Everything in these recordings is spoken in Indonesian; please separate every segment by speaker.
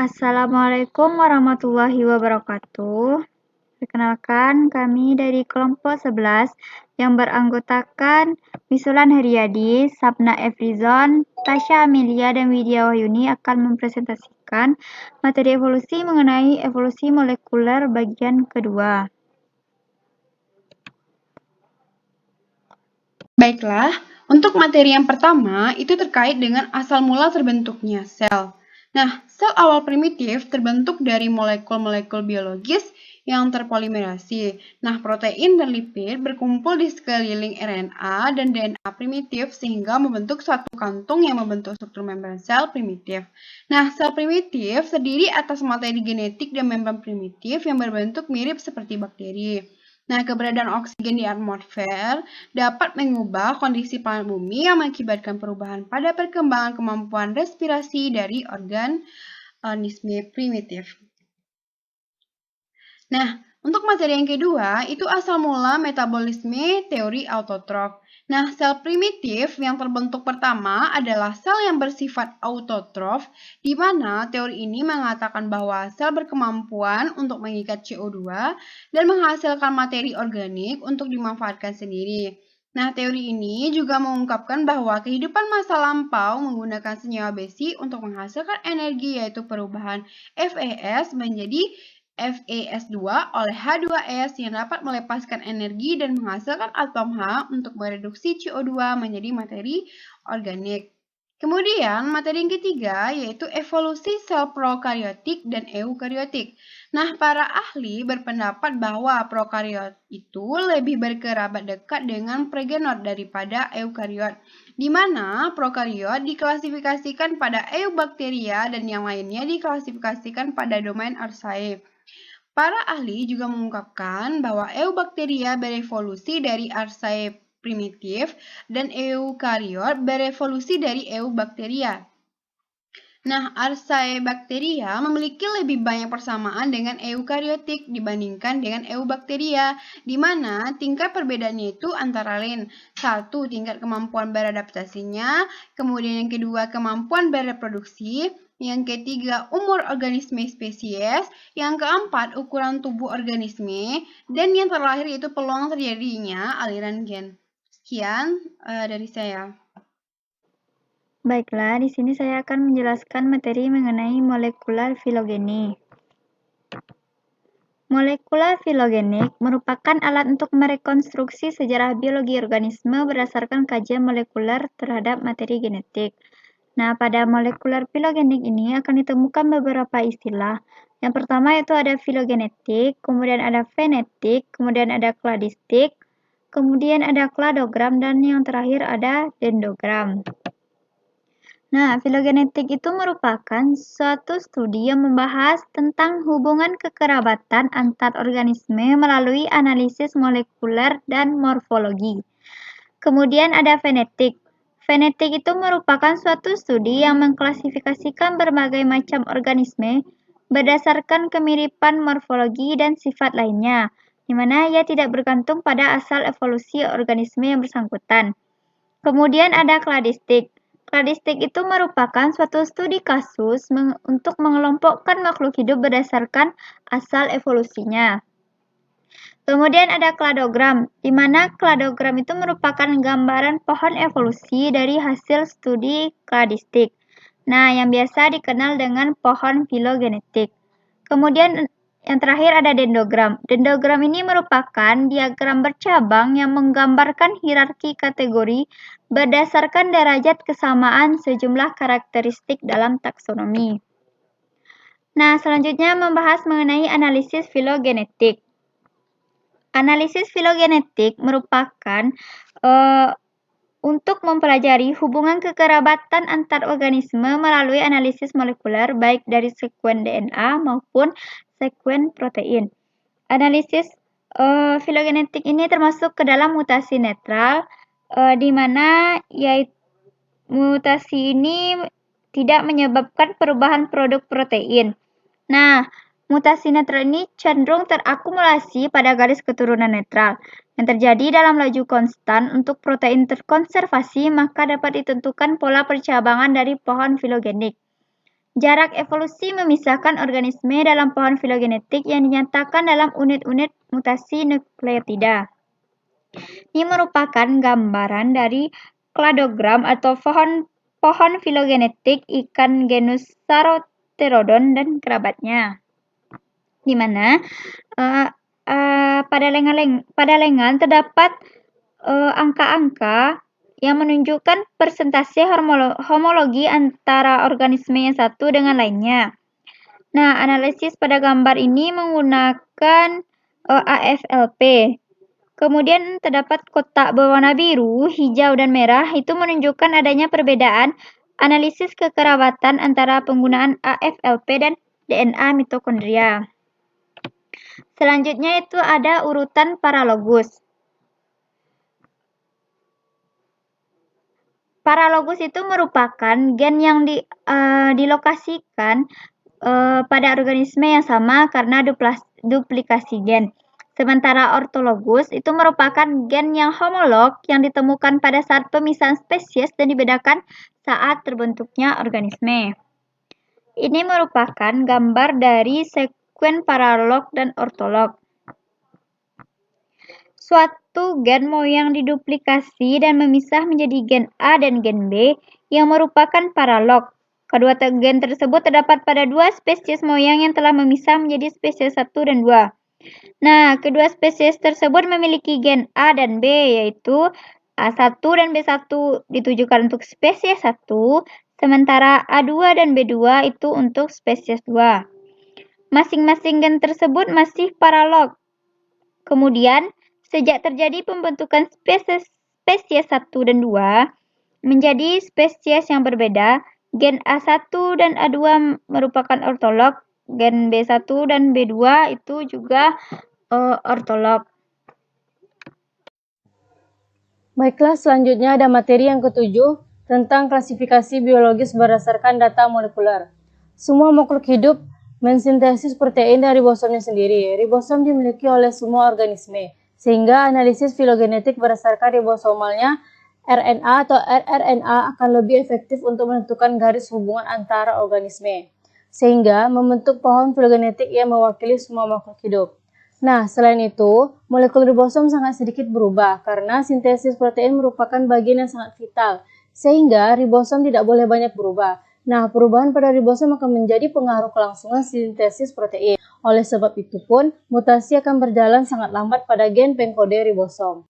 Speaker 1: Assalamualaikum warahmatullahi wabarakatuh. Perkenalkan, kami dari kelompok 11 yang beranggotakan Misulan Haryadi, Sapna Efrizon, Tasya Amelia, dan Widya Wahyuni akan mempresentasikan materi evolusi mengenai evolusi molekuler bagian kedua.
Speaker 2: Baiklah, untuk materi yang pertama itu terkait dengan asal mula terbentuknya sel. Nah, sel awal primitif terbentuk dari molekul-molekul biologis yang terpolimerasi. Nah, protein dan lipid berkumpul di sekeliling RNA dan DNA primitif sehingga membentuk suatu kantung yang membentuk struktur membran sel primitif. Nah, sel primitif terdiri atas materi genetik dan membran primitif yang berbentuk mirip seperti bakteri. Nah, keberadaan oksigen di atmosfer dapat mengubah kondisi planet bumi yang mengakibatkan perubahan pada perkembangan kemampuan respirasi dari organisme primitif. Nah, untuk materi yang kedua, itu asal mula metabolisme teori autotrof. Nah, sel primitif yang terbentuk pertama adalah sel yang bersifat autotrof, di mana teori ini mengatakan bahwa sel berkemampuan untuk mengikat CO2 dan menghasilkan materi organik untuk dimanfaatkan sendiri. Nah, teori ini juga mengungkapkan bahwa kehidupan masa lampau menggunakan senyawa besi untuk menghasilkan energi, yaitu perubahan FeS menjadi FeS2 oleh H2S yang dapat melepaskan energi dan menghasilkan atom H untuk mereduksi CO2 menjadi materi organik. Kemudian, materi yang ketiga yaitu evolusi sel prokariotik dan eukariotik. Nah, para ahli berpendapat bahwa prokariot itu lebih berkerabat dekat dengan progenot daripada eukariot, di mana prokariot diklasifikasikan pada eubakteria dan yang lainnya diklasifikasikan pada domain Archaea. Para ahli juga mengungkapkan bahwa eubakteria berevolusi dari Archaea primitif dan eukariot berevolusi dari eubakteria. Nah, Archaebacteria memiliki lebih banyak persamaan dengan eukariotik dibandingkan dengan eubakteria, di mana tingkat perbedaannya itu antara lain. Satu, tingkat kemampuan beradaptasinya, kemudian yang kedua, kemampuan bereproduksi, yang ketiga, umur organisme spesies, yang keempat, ukuran tubuh organisme, dan yang terakhir itu peluang terjadinya aliran gen. Sekian dari saya.
Speaker 1: Baiklah, di sini saya akan menjelaskan materi mengenai molekular filogeni. Molekular filogenik merupakan alat untuk merekonstruksi sejarah biologi organisme berdasarkan kajian molekuler terhadap materi genetik. Nah, pada molekular filogenik ini akan ditemukan beberapa istilah. Yang pertama yaitu ada filogenetik, kemudian ada fenetik, kemudian ada kladistik, kemudian ada kladogram, dan yang terakhir ada dendrogram. Nah, filogenetik itu merupakan suatu studi yang membahas tentang hubungan kekerabatan antar organisme melalui analisis molekuler dan morfologi. Kemudian ada fenetik. Fenetik itu merupakan suatu studi yang mengklasifikasikan berbagai macam organisme berdasarkan kemiripan morfologi dan sifat lainnya, di mana ia tidak bergantung pada asal evolusi organisme yang bersangkutan. Kemudian ada kladistik. Kladistik itu merupakan suatu studi kasus untuk mengelompokkan makhluk hidup berdasarkan asal evolusinya. Kemudian ada kladogram, di mana kladogram itu merupakan gambaran pohon evolusi dari hasil studi kladistik. Nah, yang biasa dikenal dengan pohon filogenetik. Kemudian yang terakhir ada dendrogram. Dendrogram ini merupakan diagram bercabang yang menggambarkan hierarki kategori berdasarkan derajat kesamaan sejumlah karakteristik dalam taksonomi. Nah, selanjutnya membahas mengenai analisis filogenetik. Analisis filogenetik merupakan untuk mempelajari hubungan kekerabatan antar organisme melalui analisis molekuler baik dari sekuen DNA maupun sekuen protein. Analisis filogenetik ini termasuk ke dalam mutasi netral, di mana yaitu mutasi ini tidak menyebabkan perubahan produk protein. Nah, mutasi netral ini cenderung terakumulasi pada garis keturunan netral yang terjadi dalam laju konstan. Untuk protein terkonservasi, maka dapat ditentukan pola percabangan dari pohon filogenik. Jarak evolusi memisahkan organisme dalam pohon filogenetik yang dinyatakan dalam unit-unit mutasi nukleotida. Ini merupakan gambaran dari kladogram atau pohon filogenetik ikan genus Saroterodon dan kerabatnya, di mana pada lengan terdapat angka-angka yang menunjukkan persentase homologi antara organisme yang satu dengan lainnya. Nah, analisis pada gambar ini menggunakan AFLP. Kemudian terdapat kotak berwarna biru, hijau, dan merah. Itu menunjukkan adanya perbedaan analisis kekerabatan antara penggunaan AFLP dan DNA mitokondria. Selanjutnya itu ada urutan paralogus. Paralogus itu merupakan gen yang dilokasikan pada organisme yang sama karena duplikasi gen. Sementara ortologus itu merupakan gen yang homolog yang ditemukan pada saat pemisahan spesies dan dibedakan saat terbentuknya organisme. Ini merupakan gambar dari sekuen paralog dan ortolog. Suatu gen moyang diduplikasi dan memisah menjadi gen A dan gen B yang merupakan paralog. Kedua gen tersebut terdapat pada dua spesies moyang yang telah memisah menjadi spesies 1 dan 2. Nah, kedua spesies tersebut memiliki gen A dan B, yaitu A1 dan B1 ditujukan untuk spesies 1, sementara A2 dan B2 itu untuk spesies 2. Masing-masing gen tersebut masih paralog. Kemudian, sejak terjadi pembentukan spesies 1 dan 2 menjadi spesies yang berbeda, gen A1 dan A2 merupakan ortolog, gen B1 dan B2 itu juga ortolog.
Speaker 3: Baiklah, selanjutnya ada materi yang ketujuh tentang klasifikasi biologis berdasarkan data molekuler. Semua makhluk hidup mensintesis protein dari ribosomnya sendiri. Ribosom dimiliki oleh semua organisme, sehingga analisis filogenetik berdasarkan ribosomalnya RNA atau rRNA akan lebih efektif untuk menentukan garis hubungan antara organisme, sehingga membentuk pohon filogenetik yang mewakili semua makhluk hidup. Nah, selain itu, molekul ribosom sangat sedikit berubah karena sintesis protein merupakan bagian yang sangat vital, sehingga ribosom tidak boleh banyak berubah. Nah, perubahan pada ribosom akan menjadi pengaruh kelangsungan sintesis protein. Oleh sebab itu pun, mutasi akan berjalan sangat lambat pada gen pengkode ribosom.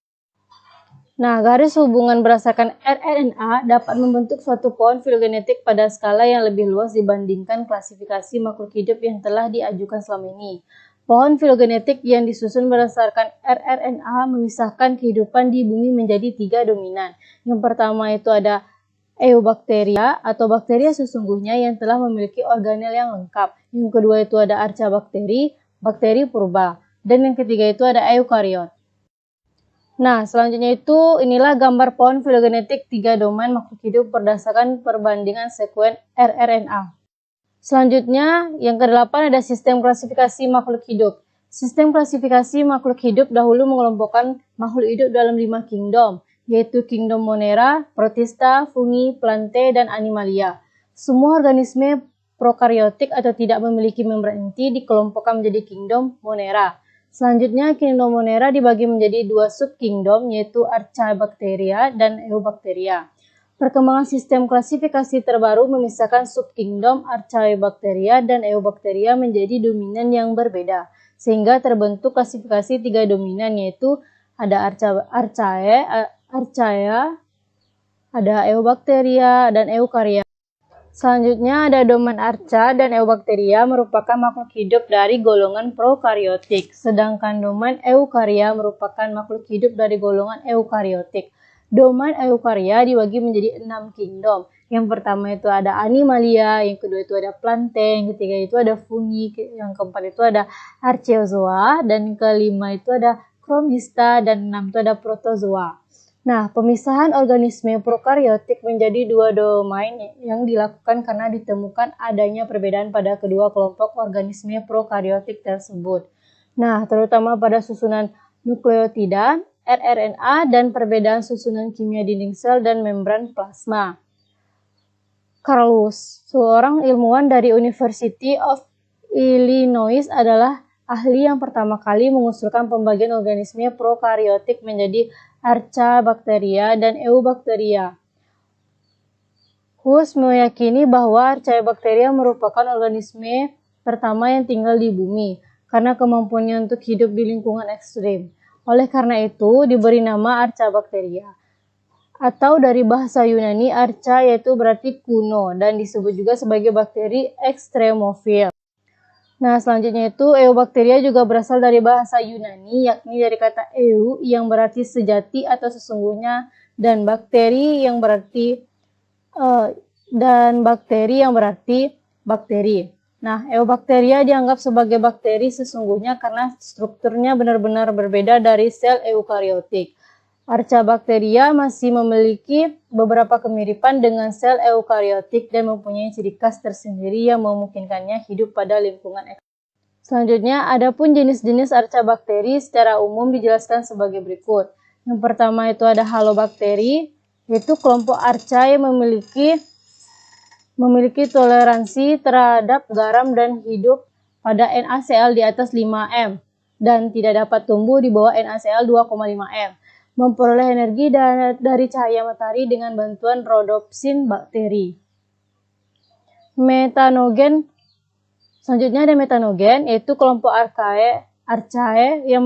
Speaker 3: Nah, garis hubungan berdasarkan rRNA dapat membentuk suatu pohon filogenetik pada skala yang lebih luas dibandingkan klasifikasi makhluk hidup yang telah diajukan selama ini. Pohon filogenetik yang disusun berdasarkan rRNA memisahkan kehidupan di bumi menjadi 3 dominan. Yang pertama itu ada Eubacteria atau bakteria sesungguhnya yang telah memiliki organel yang lengkap. Yang kedua itu ada Archaebakteri, bakteri purba. Dan yang ketiga itu ada Eukariot. Nah, selanjutnya itu inilah gambar pohon filogenetik 3 domain makhluk hidup berdasarkan perbandingan sekuen rRNA. Selanjutnya, yang ke-8 ada sistem klasifikasi makhluk hidup. Sistem klasifikasi makhluk hidup dahulu mengelompokkan makhluk hidup dalam 5 kingdom, yaitu kingdom Monera, Protista, Fungi, Plante, dan Animalia. Semua organisme prokaryotik atau tidak memiliki membran inti dikelompokkan menjadi kingdom Monera. Selanjutnya, kingdom Monera dibagi menjadi 2 subkingdom, yaitu Archaebacteria dan Eubacteria. Perkembangan sistem klasifikasi terbaru memisahkan subkingdom Archaebacteria dan Eubacteria menjadi dominan yang berbeda, sehingga terbentuk klasifikasi 3 dominan, yaitu ada Archaea, ada Eubacteria, dan Eukarya. Selanjutnya ada domain Archa dan Eubacteria merupakan makhluk hidup dari golongan prokaryotik, sedangkan domain Eukarya merupakan makhluk hidup dari golongan eukaryotik. Domain Eukarya dibagi menjadi 6 kingdom. Yang pertama itu ada Animalia, yang kedua itu ada Plante, yang ketiga itu ada Fungi, yang keempat itu ada Archaeozoa, dan yang kelima itu ada Chromista, dan 6 itu ada Protozoa. Nah, pemisahan organisme prokaryotik menjadi 2 domain yang dilakukan karena ditemukan adanya perbedaan pada kedua kelompok organisme prokaryotik tersebut. Nah, terutama pada susunan nukleotida, rRNA, dan perbedaan susunan kimia dinding sel dan membran plasma. Carlos, seorang ilmuwan dari University of Illinois, adalah ahli yang pertama kali mengusulkan pembagian organisme prokariotik menjadi Archaebacteria dan Eubacteria. Hus meyakini bahwa Archaebacteria merupakan organisme pertama yang tinggal di bumi karena kemampuannya untuk hidup di lingkungan ekstrim. Oleh karena itu, diberi nama Archaebacteria. Atau dari bahasa Yunani, archa yaitu berarti kuno dan disebut juga sebagai bakteri ekstremofil. Nah, selanjutnya itu Eubacteria juga berasal dari bahasa Yunani, yakni dari kata eu yang berarti sejati atau sesungguhnya dan bakteri yang berarti bakteri. Nah, Eubacteria dianggap sebagai bakteri sesungguhnya karena strukturnya benar-benar berbeda dari sel eukariotik. Archaebacteria masih memiliki beberapa kemiripan dengan sel eukariotik dan mempunyai ciri khas tersendiri yang memungkinkannya hidup pada lingkungan ekstrim. Selanjutnya, adapun jenis-jenis Archaebakteri secara umum dijelaskan sebagai berikut. Yang pertama itu ada halobakteri, yaitu kelompok archaea yang memiliki toleransi terhadap garam dan hidup pada NaCl di atas 5 m dan tidak dapat tumbuh di bawah NaCl 2,5 m. Memperoleh energi dari cahaya matahari dengan bantuan rhodopsin bakteri. Metanogen. Selanjutnya ada metanogen, yaitu kelompok archaea yang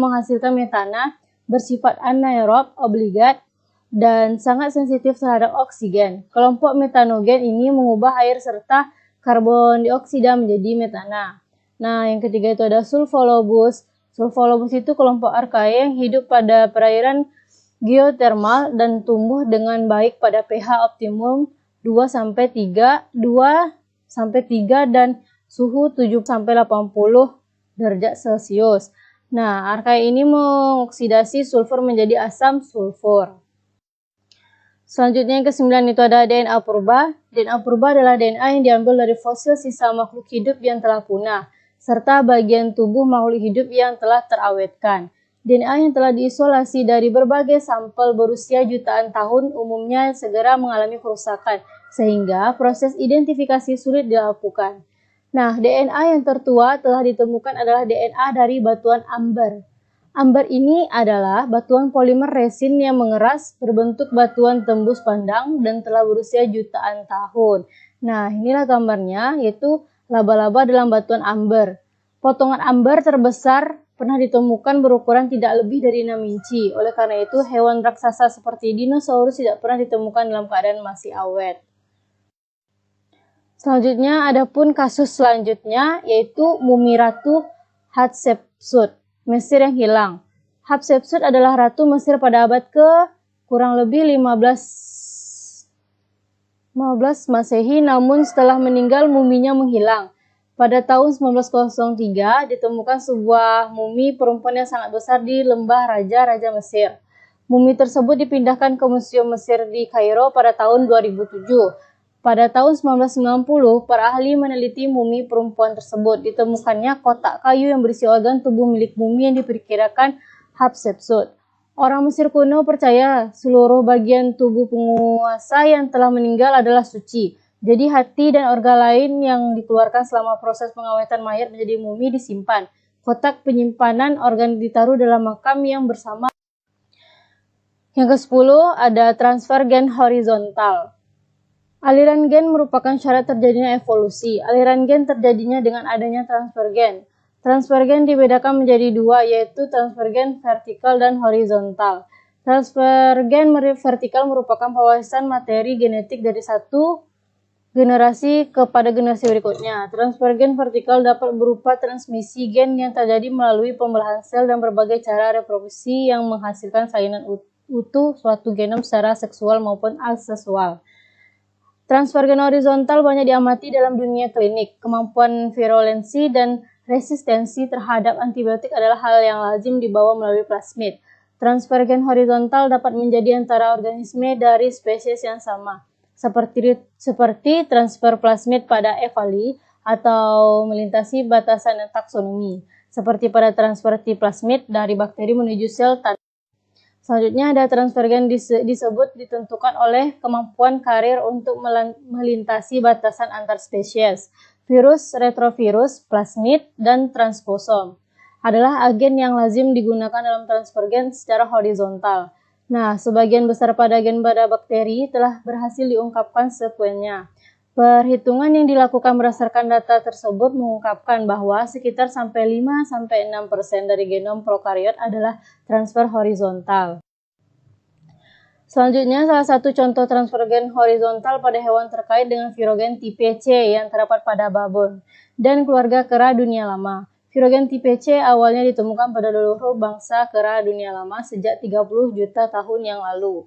Speaker 3: menghasilkan metana, bersifat anaerob, obligat, dan sangat sensitif terhadap oksigen. Kelompok metanogen ini mengubah air serta karbon dioksida menjadi metana. Nah, yang ketiga itu ada sulfolobus. Sulfolobus itu kelompok archaea yang hidup pada perairan geotermal dan tumbuh dengan baik pada pH optimum 2-3 dan suhu 7-80 derajat Celcius. Nah, archaea ini mengoksidasi sulfur menjadi asam sulfur. Selanjutnya yang ke-9 itu ada DNA purba. DNA purba adalah DNA yang diambil dari fosil sisa makhluk hidup yang telah punah, serta bagian tubuh makhluk hidup yang telah terawetkan. DNA yang telah diisolasi dari berbagai sampel berusia jutaan tahun umumnya segera mengalami kerusakan, sehingga proses identifikasi sulit dilakukan. Nah, DNA yang tertua telah ditemukan adalah DNA dari batuan amber. Amber ini adalah batuan polimer resin yang mengeras, berbentuk batuan tembus pandang dan telah berusia jutaan tahun. Nah, inilah gambarnya, yaitu laba-laba dalam batuan amber. Potongan amber terbesar pernah ditemukan berukuran tidak lebih dari 6 inci. Oleh karena itu, hewan raksasa seperti dinosaurus tidak pernah ditemukan dalam keadaan masih awet. Selanjutnya, adapun kasus selanjutnya yaitu mumi Ratu Hatshepsut, Mesir yang hilang. Hatshepsut adalah ratu Mesir pada abad ke kurang lebih 15 Masehi, namun setelah meninggal muminya menghilang. Pada tahun 1903 ditemukan sebuah mumi perempuan yang sangat besar di lembah Raja Mesir. Mumi tersebut dipindahkan ke Museum Mesir di Kairo pada tahun 2007. Pada tahun 1990, para ahli meneliti mumi perempuan tersebut. Ditemukannya kotak kayu yang berisi organ tubuh milik mumi yang diperkirakan Hatshepsut. Orang Mesir kuno percaya seluruh bagian tubuh penguasa yang telah meninggal adalah suci. Jadi hati dan organ lain yang dikeluarkan selama proses pengawetan mayat menjadi mumi disimpan. Kotak penyimpanan organ ditaruh dalam makam yang bersama. Yang ke-10 ada transfer gen horizontal. Aliran gen merupakan syarat terjadinya evolusi. Aliran gen terjadinya dengan adanya transfer gen. Transfer gen dibedakan menjadi dua, yaitu transfer gen vertikal dan horizontal. Transfer gen vertikal merupakan pewarisan materi genetik dari satu generasi kepada generasi berikutnya. Transfer gen vertikal dapat berupa transmisi gen yang terjadi melalui pembelahan sel dan berbagai cara reproduksi yang menghasilkan salinan utuh suatu genom secara seksual maupun aseksual. Transfer gen horizontal banyak diamati dalam dunia klinik. Kemampuan virulensi dan resistensi terhadap antibiotik adalah hal yang lazim dibawa melalui plasmid. Transfer gen horizontal dapat menjadi antara organisme dari spesies yang sama, seperti transfer plasmid pada E. coli atau melintasi batasan taksonomi, seperti pada transfer T plasmid dari bakteri menuju sel tanah. Selanjutnya ada transfer gen disebut ditentukan oleh kemampuan karir untuk melintasi batasan antar spesies. Virus, retrovirus, plasmid, dan transposon adalah agen yang lazim digunakan dalam transfer gen secara horizontal. Nah, sebagian besar gen pada bakteri telah berhasil diungkapkan sekuennya. Perhitungan yang dilakukan berdasarkan data tersebut mengungkapkan bahwa sekitar sampai 5-6% dari genom prokariot adalah transfer horizontal. Selanjutnya, salah satu contoh transfer gen horizontal pada hewan terkait dengan virogen tipe C yang terdapat pada babon dan keluarga kera dunia lama. Virogen tipe C awalnya ditemukan pada leluhur bangsa kera dunia lama sejak 30 juta tahun yang lalu.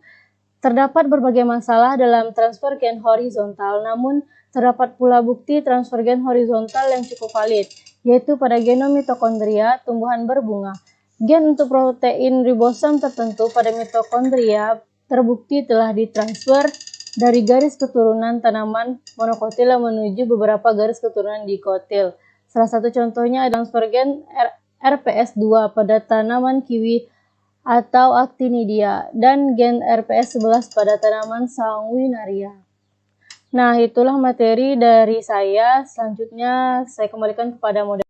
Speaker 3: Terdapat berbagai masalah dalam transfer gen horizontal, namun terdapat pula bukti transfer gen horizontal yang cukup valid, yaitu pada genom mitokondria tumbuhan berbunga. Gen untuk protein ribosom tertentu pada mitokondria terbukti telah ditransfer dari garis keturunan tanaman monokotil menuju beberapa garis keturunan dikotil. Salah satu contohnya adalah transfer gen RPS2 pada tanaman kiwi atau actinidia dan gen RPS11 pada tanaman sanguinaria. Nah, itulah materi dari saya. Selanjutnya saya kembalikan kepada moderator.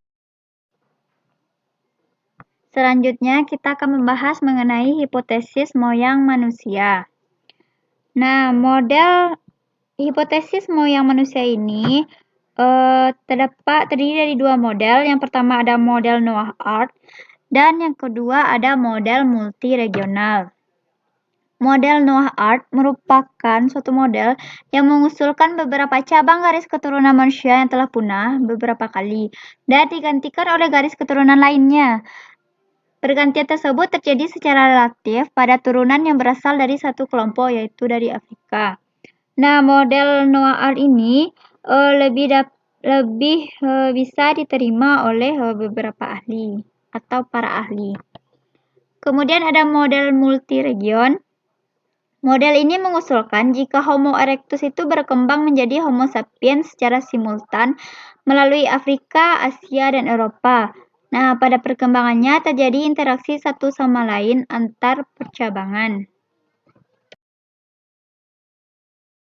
Speaker 1: Selanjutnya, kita akan membahas mengenai hipotesis moyang manusia. Nah, model hipotesis moyang manusia ini terdiri dari dua model. Yang pertama ada model Noah Ark, dan yang kedua ada model multiregional. Model Noah Ark merupakan suatu model yang mengusulkan beberapa cabang garis keturunan manusia yang telah punah beberapa kali dan digantikan oleh garis keturunan lainnya. Pergantian tersebut terjadi secara relatif pada turunan yang berasal dari satu kelompok, yaitu dari Afrika. Nah, model Noah Ark ini lebih bisa diterima oleh beberapa ahli atau para ahli. Kemudian ada model multiregion. Model ini mengusulkan jika Homo erectus itu berkembang menjadi Homo sapiens secara simultan melalui Afrika, Asia, dan Eropa. Nah, pada perkembangannya terjadi interaksi satu sama lain antar percabangan.